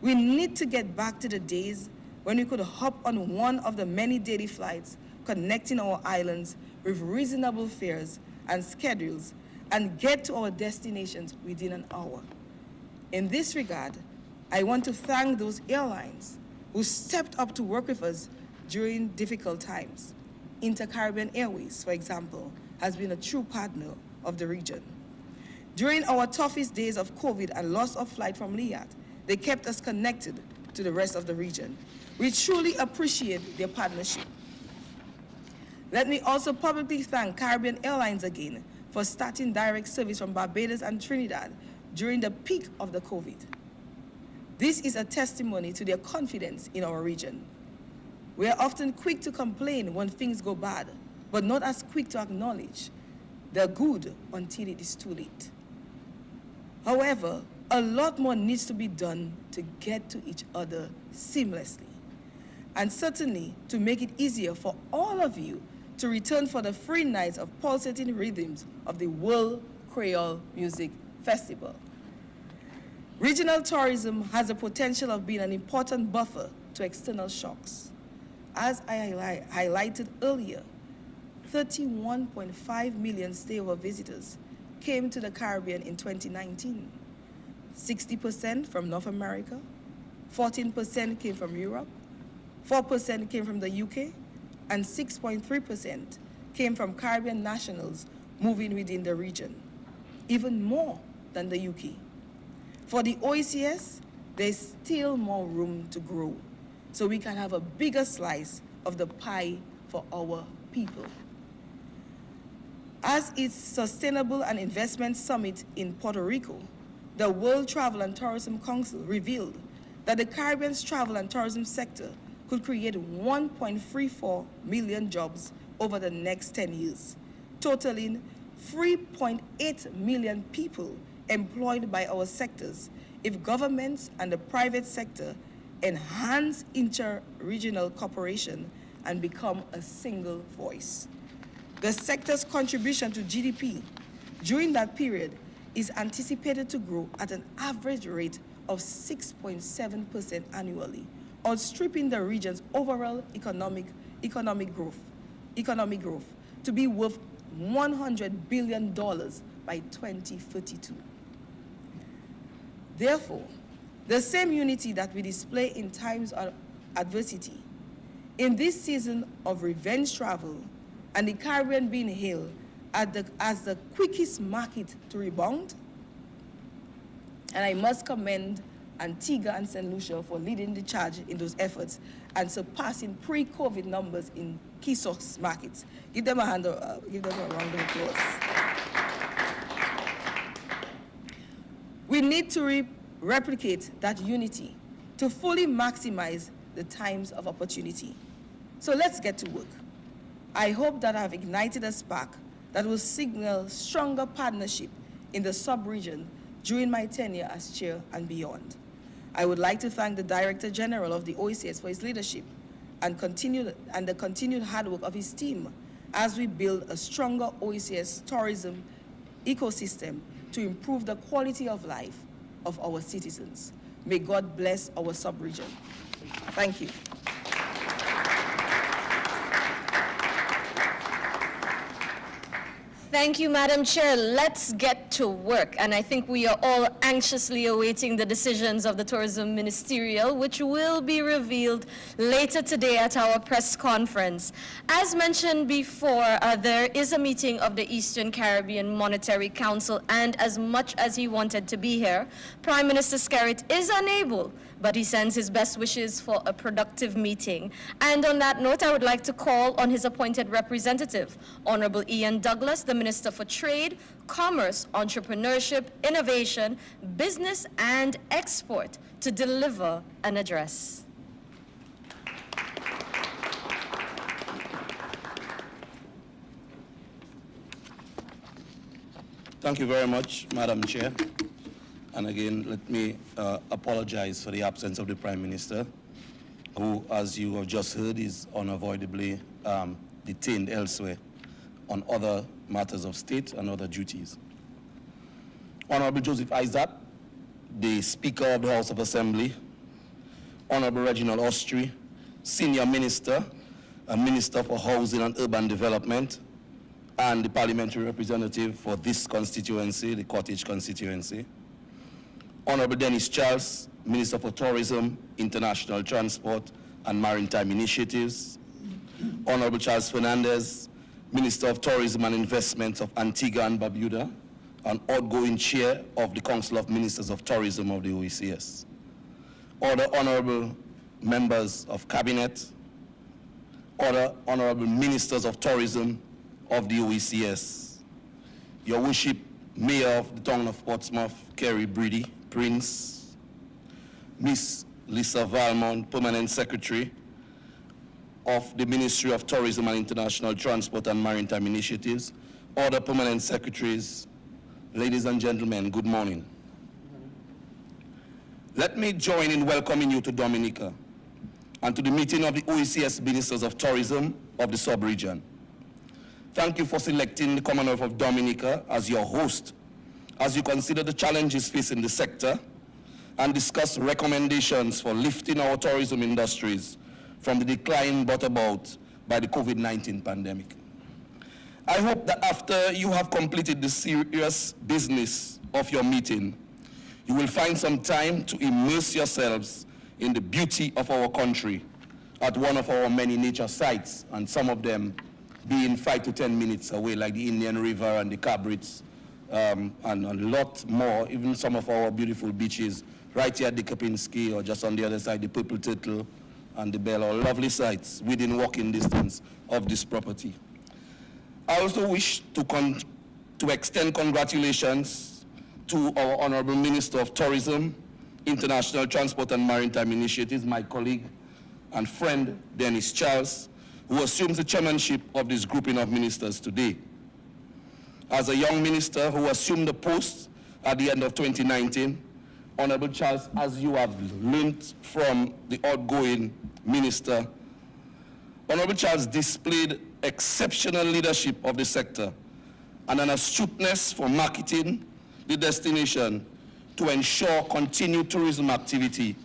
We need to get back to the days when we could hop on one of the many daily flights connecting our islands with reasonable fares and schedules and get to our destinations within an hour. In this regard, I want to thank those airlines who stepped up to work with us during difficult times. Inter-Caribbean Airways, for example, has been a true partner of the region. During our toughest days of COVID and loss of flight from Liat, they kept us connected to the rest of the region. We truly appreciate their partnership. Let me also publicly thank Caribbean Airlines again for starting direct service from Barbados and Trinidad during the peak of the COVID. This is a testimony to their confidence in our region. We are often quick to complain when things go bad, but not as quick to acknowledge the good until it is too late. However, a lot more needs to be done to get to each other seamlessly, and certainly to make it easier for all of you to return for the free nights of pulsating rhythms of the World Creole Music Festival. Regional tourism has the potential of being an important buffer to external shocks. As I highlighted earlier, 31.5 million stayover visitors came to the Caribbean in 2019. 60% from North America, 14% came from Europe, 4% came from the UK, and 6.3% came from Caribbean nationals moving within the region, even more than the UK. For the Oecs, there's still more room to grow, so we can have a bigger slice of the pie for our people. As its Sustainable and Investment Summit in Puerto Rico, the World Travel and Tourism Council revealed that the Caribbean's travel and tourism sector could create 1.34 million jobs over the next 10 years, totaling 3.8 million people employed by our sectors if governments and the private sector enhance inter-regional cooperation and become a single voice. The sector's contribution to GDP during that period is anticipated to grow at an average rate of 6.7% annually, outstripping the region's overall economic growth to be worth $100 billion by 2032. Therefore, the same unity that we display in times of adversity, in this season of revenge travel and the Caribbean being hailed as the quickest market to rebound, and I must commend Antigua and St. Lucia for leading the charge in those efforts and surpassing pre-COVID numbers in key source markets. Give them a round of applause. We need to replicate that unity to fully maximize the times of opportunity. So let's get to work. I hope that I've ignited a spark that will signal stronger partnership in the sub-region during my tenure as chair and beyond. I would like to thank the Director General of the Oecs for his leadership and the continued hard work of his team as we build a stronger Oecs tourism ecosystem to improve the quality of life of our citizens. May God bless our sub-region. Thank you. Thank you, Madam Chair. Let's get to work. And I think we are all anxiously awaiting the decisions of the Tourism Ministerial, which will be revealed later today at our press conference. As mentioned before, there is a meeting of the Eastern Caribbean Monetary Council, and as much as he wanted to be here, Prime Minister Skerrit is unable, but he sends his best wishes for a productive meeting. And on that note, I would like to call on his appointed representative, Honorable Ian Douglas, the Minister for Trade, Commerce, Entrepreneurship, Innovation, Business and Export, to deliver an address. Thank you very much, Madam Chair. And again, let me apologize for the absence of the Prime Minister, who, as you have just heard, is unavoidably detained elsewhere on other matters of state and other duties. Honorable Joseph Isaac, the Speaker of the House of Assembly, Honorable Reginald Austri, Senior Minister and Minister for Housing and Urban Development, and the Parliamentary Representative for this constituency, the Cottage constituency, Honorable Dennis Charles, Minister for Tourism, International Transport and Maritime Initiatives, Honorable Charles Fernandez, Minister of Tourism and Investments of Antigua and Barbuda, and outgoing Chair of the Council of Ministers of Tourism of the OECS. Other honorable members of Cabinet, other honorable ministers of tourism of the OECS, Your Worship, Mayor of the Town of Portsmouth, Kerry Breedy Prince, Miss Lisa Valmont, Permanent Secretary of the Ministry of Tourism and International Transport and Maritime Initiatives, other permanent secretaries, ladies and gentlemen, good morning. Let me join in welcoming you to Dominica and to the meeting of the OECS Ministers of Tourism of the sub-region. Thank you for selecting the Commonwealth of Dominica as your host as you consider the challenges facing the sector and discuss recommendations for lifting our tourism industries from the decline brought about by the COVID-19 pandemic. I hope that after you have completed the serious business of your meeting, you will find some time to immerse yourselves in the beauty of our country at one of our many nature sites, and some of them being 5 to 10 minutes away, like the Indian River and the Cabrits, and a lot more, even some of our beautiful beaches, right here at the Kapinski, or just on the other side, the Purple Turtle and the Bell, are lovely sites within walking distance of this property. I also wish to extend congratulations to our Honorable Minister of Tourism, International Transport and Maritime Initiatives, my colleague and friend, Dennis Charles, who assumes the chairmanship of this grouping of ministers today. As a young minister who assumed the post at the end of 2019, Honorable Charles, as you have learned from the outgoing minister, Honorable Charles displayed exceptional leadership of the sector and an astuteness for marketing the destination to ensure continued tourism activity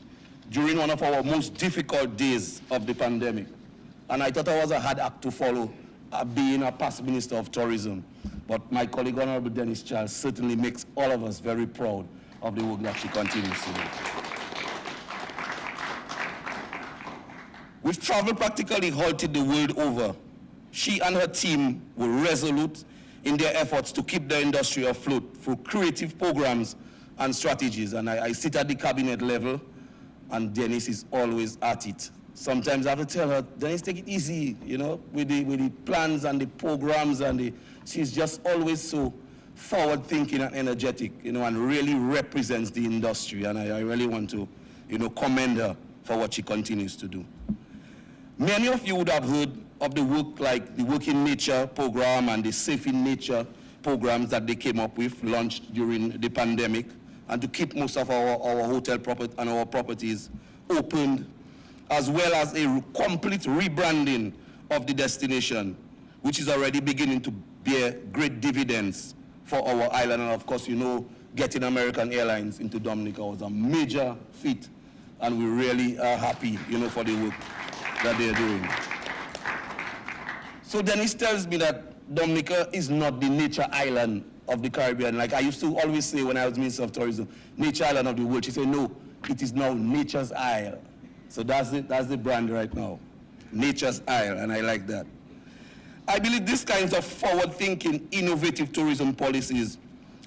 during one of our most difficult days of the pandemic. And I thought I was a hard act to follow, being a past Minister of Tourism. But my colleague, Honorable Dennis Charles, certainly makes all of us very proud of the work that she continues to do. With travel practically halted the world over, she and her team were resolute in their efforts to keep the industry afloat through creative programs and strategies. And I sit at the cabinet level, and Dennis is always at it. Sometimes I have to tell her, Dennis, take it easy, you know, with the plans and the programs, and she's just always so forward-thinking and energetic, you know, and really represents the industry. And I really want to, you know, commend her for what she continues to do. Many of you would have heard of the work, like the Work in Nature program and the Safe in Nature programs that they came up with, launched during the pandemic, and to keep most of our hotel property and our properties opened, as well as a complete rebranding of the destination, which is already beginning to bear great dividends for our island. And of course, you know, getting American Airlines into Dominica was a major feat, and we really are happy, you know, for the work that they're doing. So Dennis tells me that Dominica is not the nature island of the Caribbean. Like I used to always say when I was Minister of Tourism, nature island of the world. She said, no, it is now Nature's Isle. So that's the brand right now, Nature's Isle, and I like that. I believe these kinds of forward-thinking, innovative tourism policies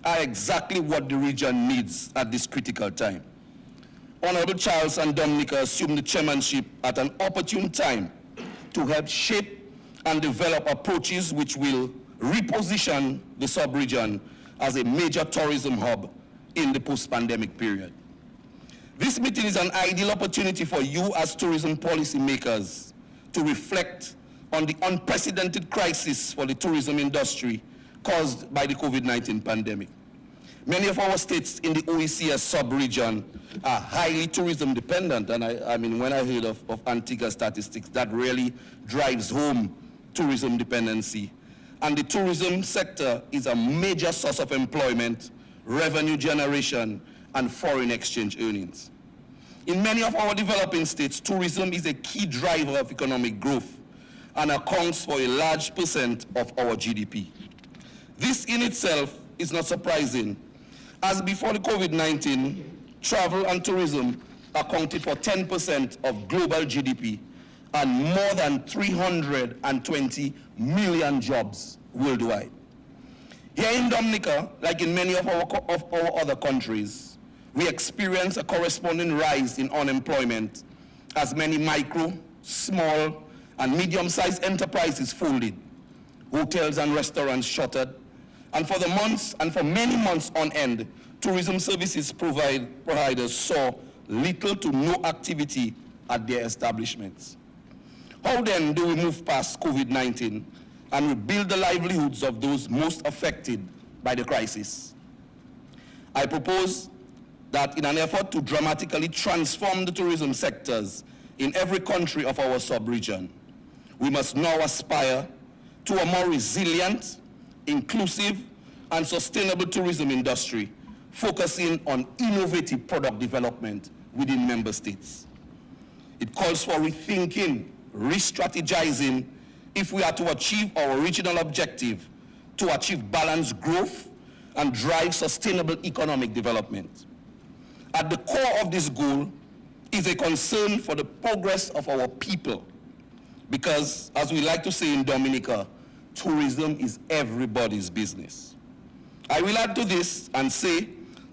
are exactly what the region needs at this critical time. Honorable Charles and Dominica assumed the chairmanship at an opportune time to help shape and develop approaches which will reposition the sub-region as a major tourism hub in the post-pandemic period. This meeting is an ideal opportunity for you as tourism policy makers to reflect on the unprecedented crisis for the tourism industry caused by the COVID-19 pandemic. Many of our states in the OECS sub-region are highly tourism dependent, and I mean, when I heard of Antigua statistics, that really drives home tourism dependency. And the tourism sector is a major source of employment, revenue generation, and foreign exchange earnings. In many of our developing states, tourism is a key driver of economic growth and accounts for a large percent of our GDP. This in itself is not surprising, as before the COVID-19, travel and tourism accounted for 10% of global GDP and more than 320 million jobs worldwide. Here in Dominica, like in many of our other countries, we experience a corresponding rise in unemployment as many micro, small, and medium-sized enterprises folded, hotels and restaurants shuttered, and for many months on end, tourism services providers saw little to no activity at their establishments. How then do we move past COVID-19 and rebuild the livelihoods of those most affected by the crisis? I propose that in an effort to dramatically transform the tourism sectors in every country of our sub-region, we must now aspire to a more resilient, inclusive, and sustainable tourism industry, focusing on innovative product development within member states. It calls for rethinking, re-strategizing if we are to achieve our original objective, to achieve balanced growth and drive sustainable economic development. At the core of this goal is a concern for the progress of our people, because, as we like to say in Dominica, tourism is everybody's business. I will add to this and say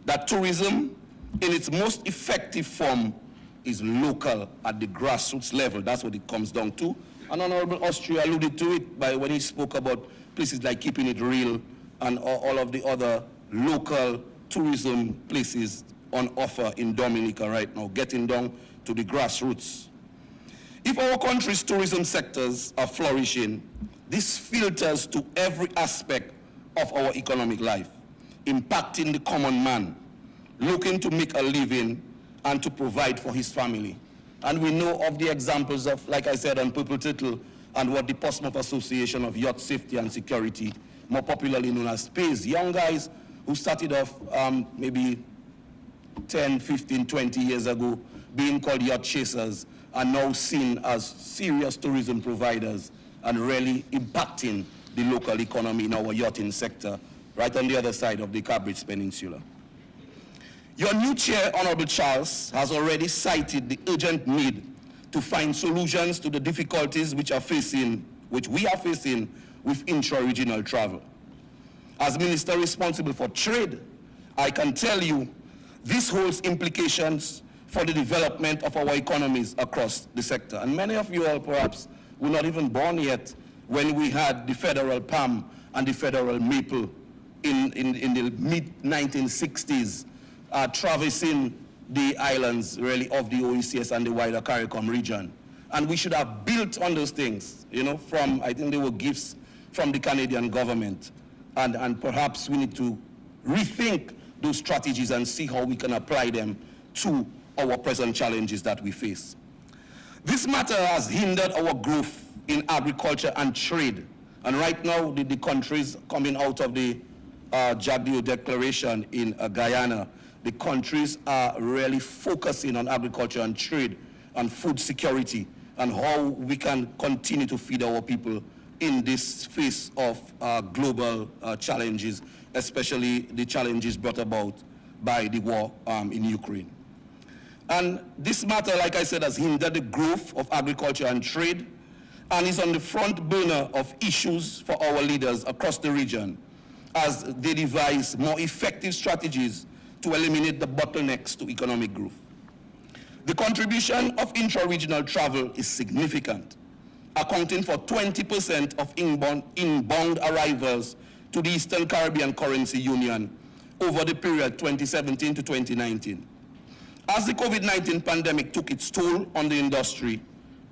that tourism, in its most effective form, is local at the grassroots level. That's what it comes down to. And Honorable Austria alluded to it when he spoke about places like Keeping It Real and all of the other local tourism places on offer in Dominica right now, getting down to the grassroots. If our country's tourism sectors are flourishing, this filters to every aspect of our economic life, impacting the common man, looking to make a living and to provide for his family. And we know of the examples of, like I said, on Purple Turtle and what the Portsmouth Association of Yacht Safety and Security, more popularly known as PACE, young guys who started off maybe 10, 15, 20 years ago, being called yacht chasers, are now seen as serious tourism providers and really impacting the local economy in our yachting sector, right on the other side of the Cambridge Peninsula. Your new chair, Honorable Charles, has already cited the urgent need to find solutions to the difficulties which we are facing with intra-regional travel. As Minister responsible for trade, I can tell you this holds implications for the development of our economies across the sector. And many of you all perhaps were not even born yet when we had the federal palm and the federal maple in the mid-1960s, traversing the islands really of the OECS and the wider CARICOM region. And we should have built on those things, you know, from, I think they were gifts from the Canadian government. And perhaps we need to rethink those strategies and see how we can apply them to our present challenges that we face. This matter has hindered our growth in agriculture and trade. And right now, the countries coming out of the Jagdeo Declaration in Guyana, the countries are really focusing on agriculture and trade and food security and how we can continue to feed our people in this face of global challenges, especially the challenges brought about by the war in Ukraine. And this matter, like I said, has hindered the growth of agriculture and trade and is on the front burner of issues for our leaders across the region as they devise more effective strategies to eliminate the bottlenecks to economic growth. The contribution of intra-regional travel is significant, accounting for 20% of inbound arrivals to the Eastern Caribbean Currency Union over the period 2017 to 2019. As the COVID-19 pandemic took its toll on the industry,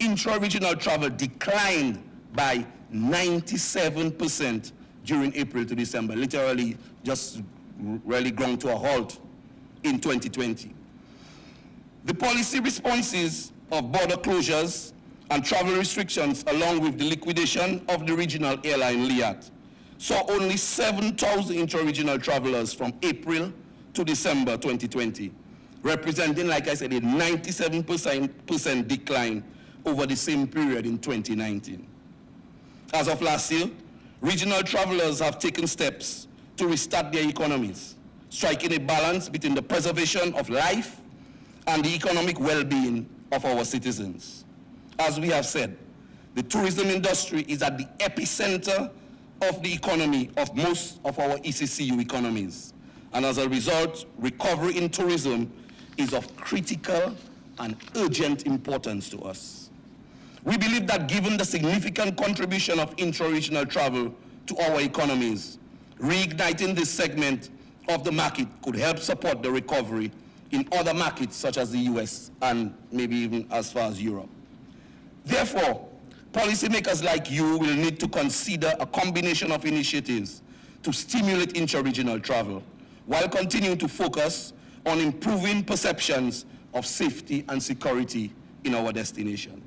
intra-regional travel declined by 97% during April to December, literally just really ground to a halt in 2020. The policy responses of border closures and travel restrictions, along with the liquidation of the regional airline Liat, saw only 7,000 intra-regional travelers from April to December 2020, representing, like I said, a 97% decline over the same period in 2019. As of last year, regional travelers have taken steps to restart their economies, striking a balance between the preservation of life and the economic well-being of our citizens. As we have said, the tourism industry is at the epicenter of the economy of most of our ECCU economies. And as a result, recovery in tourism is of critical and urgent importance to us. We believe that given the significant contribution of intra-regional travel to our economies, reigniting this segment of the market could help support the recovery in other markets such as the US and maybe even as far as Europe. Therefore, policymakers like you will need to consider a combination of initiatives to stimulate intra-regional travel while continuing to focus on improving perceptions of safety and security in our destination.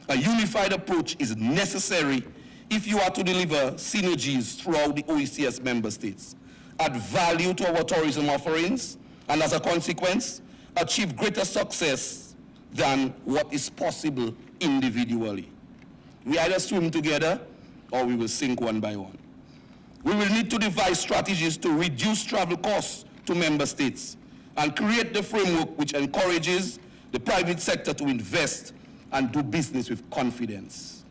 A unified approach is necessary if you are to deliver synergies throughout the OECS member states, add value to our tourism offerings, and as a consequence, achieve greater success than what is possible individually. We either swim together or we will sink one by one. We will need to devise strategies to reduce travel costs to member states and create the framework which encourages the private sector to invest and do business with confidence.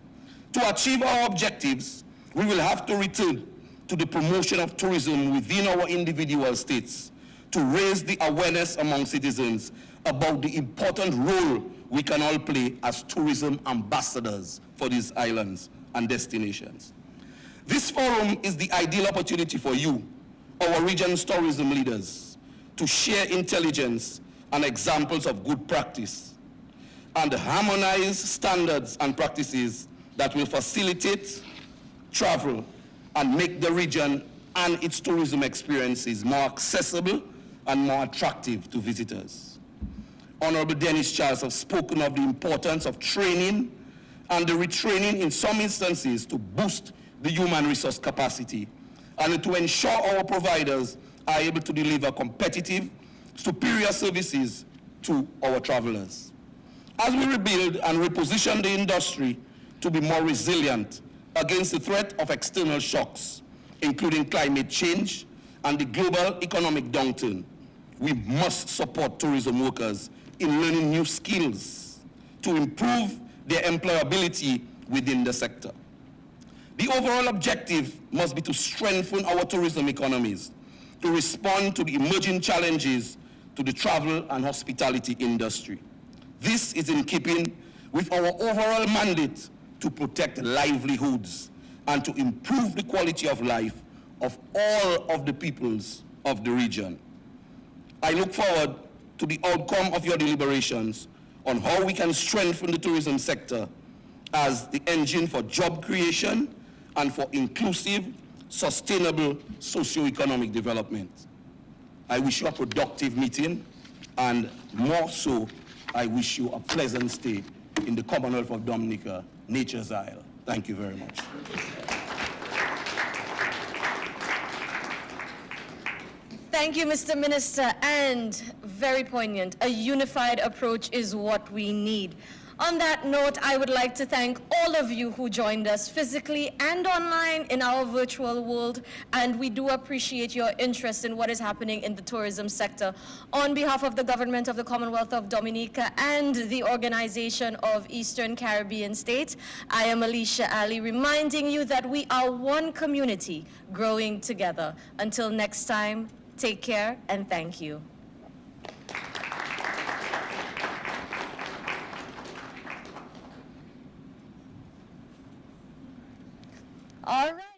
To achieve our objectives, we will have to return to the promotion of tourism within our individual states to raise the awareness among citizens about the important role we can all play as tourism ambassadors for these islands and destinations. This forum is the ideal opportunity for you, our region's tourism leaders, to share intelligence and examples of good practice and harmonize standards and practices that will facilitate travel and make the region and its tourism experiences more accessible and more attractive to visitors. Honorable Dennis Charles have spoken of the importance of training and the retraining in some instances to boost the human resource capacity and to ensure our providers are able to deliver competitive, superior services to our travelers. As we rebuild and reposition the industry to be more resilient against the threat of external shocks, including climate change and the global economic downturn, we must support tourism workers in learning new skills to improve their employability within the sector. The overall objective must be to strengthen our tourism economies, to respond to the emerging challenges to the travel and hospitality industry. This is in keeping with our overall mandate to protect livelihoods and to improve the quality of life of all of the peoples of the region. I look forward to the outcome of your deliberations on how we can strengthen the tourism sector as the engine for job creation and for inclusive, sustainable socio-economic development. I wish you a productive meeting, and more so, I wish you a pleasant stay in the Commonwealth of Dominica, Nature's Isle. Thank you very much. Thank you, Mr. Minister, and very poignant. A unified approach is what we need. On that note, I would like to thank all of you who joined us physically and online in our virtual world, and we do appreciate your interest in what is happening in the tourism sector. On behalf of the government of the Commonwealth of Dominica and the Organization of Eastern Caribbean States, I am Alicia Ali, reminding you that we are one community growing together. Until next time, take care and thank you. All right.